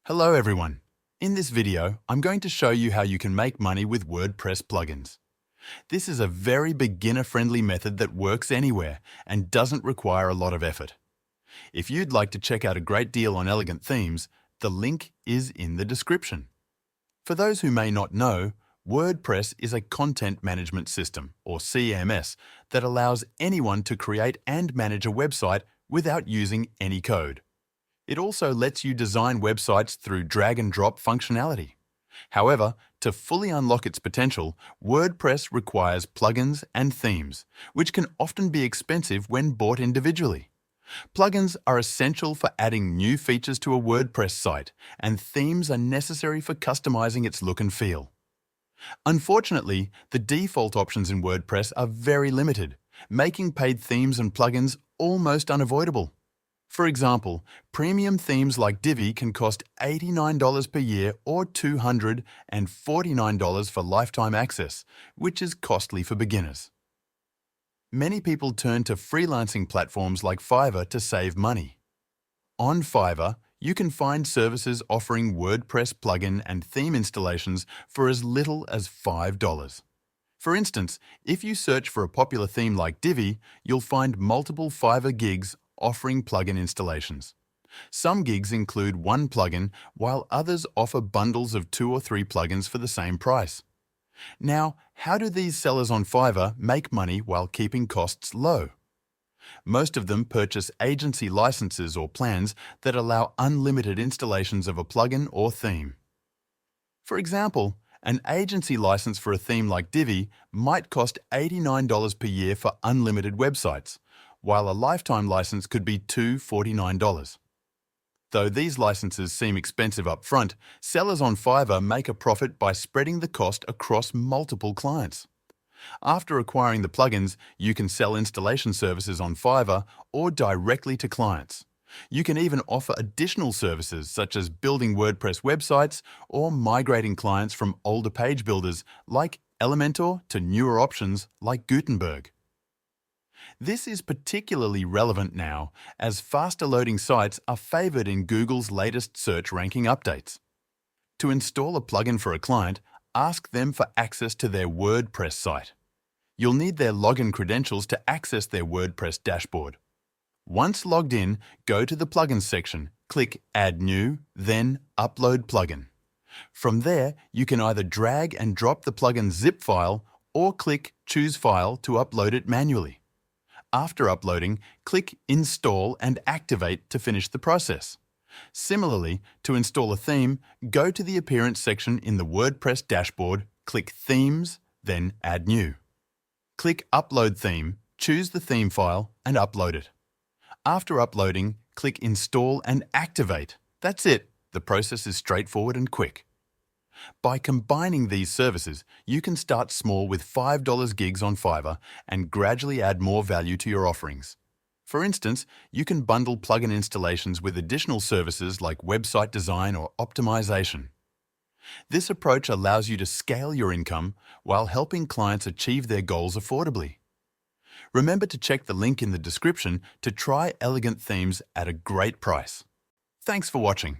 Hello everyone. In this video, I'm going to show you how you can make money with WordPress plugins. This is a very beginner-friendly method that works anywhere and doesn't require a lot of effort. If you'd like to check out a great deal on elegant themes, the link is in the description. For those who may not know, WordPress is a content management system, or CMS, that allows anyone to create and manage a website without using any code. It also lets you design websites through drag-and-drop functionality. However, to fully unlock its potential, WordPress requires plugins and themes, which can often be expensive when bought individually. Plugins are essential for adding new features to a WordPress site, and themes are necessary for customizing its look and feel. Unfortunately, the default options in WordPress are very limited, making paid themes and plugins almost unavoidable. For example, premium themes like Divi can cost $89 per year or $249 for lifetime access, which is costly for beginners. Many people turn to freelancing platforms like Fiverr to save money. On Fiverr, you can find services offering WordPress plugin and theme installations for as little as $5. For instance, if you search for a popular theme like Divi, you'll find multiple Fiverr gigs offering plugin installations. Some gigs include one plugin, while others offer bundles of 2 or 3 plugins for the same price. Now, how do these sellers on Fiverr make money while keeping costs low? Most of them purchase agency licenses or plans that allow unlimited installations of a plugin or theme. For example, an agency license for a theme like Divi might cost $89 per year for unlimited websites, while a lifetime license could be $249. Though these licenses seem expensive up front, sellers on Fiverr make a profit by spreading the cost across multiple clients. After acquiring the plugins, you can sell installation services on Fiverr or directly to clients. You can even offer additional services such as building WordPress websites or migrating clients from older page builders like Elementor to newer options like Gutenberg. This is particularly relevant now, as faster loading sites are favored in Google's latest search ranking updates. To install a plugin for a client, ask them for access to their WordPress site. You'll need their login credentials to access their WordPress dashboard. Once logged in, go to the Plugins section, click Add New, then Upload Plugin. From there, you can either drag and drop the plugin zip file or click Choose File to upload it manually. After uploading, click Install and Activate to finish the process. Similarly, to install a theme, go to the Appearance section in the WordPress dashboard, click Themes, then Add New. Click Upload Theme, choose the theme file, and upload it. After uploading, click Install and Activate. That's it. The process is straightforward and quick. By combining these services, you can start small with $5 gigs on Fiverr and gradually add more value to your offerings. For instance, you can bundle plugin installations with additional services like website design or optimization. This approach allows you to scale your income while helping clients achieve their goals affordably. Remember to check the link in the description to try elegant themes at a great price. Thanks for watching.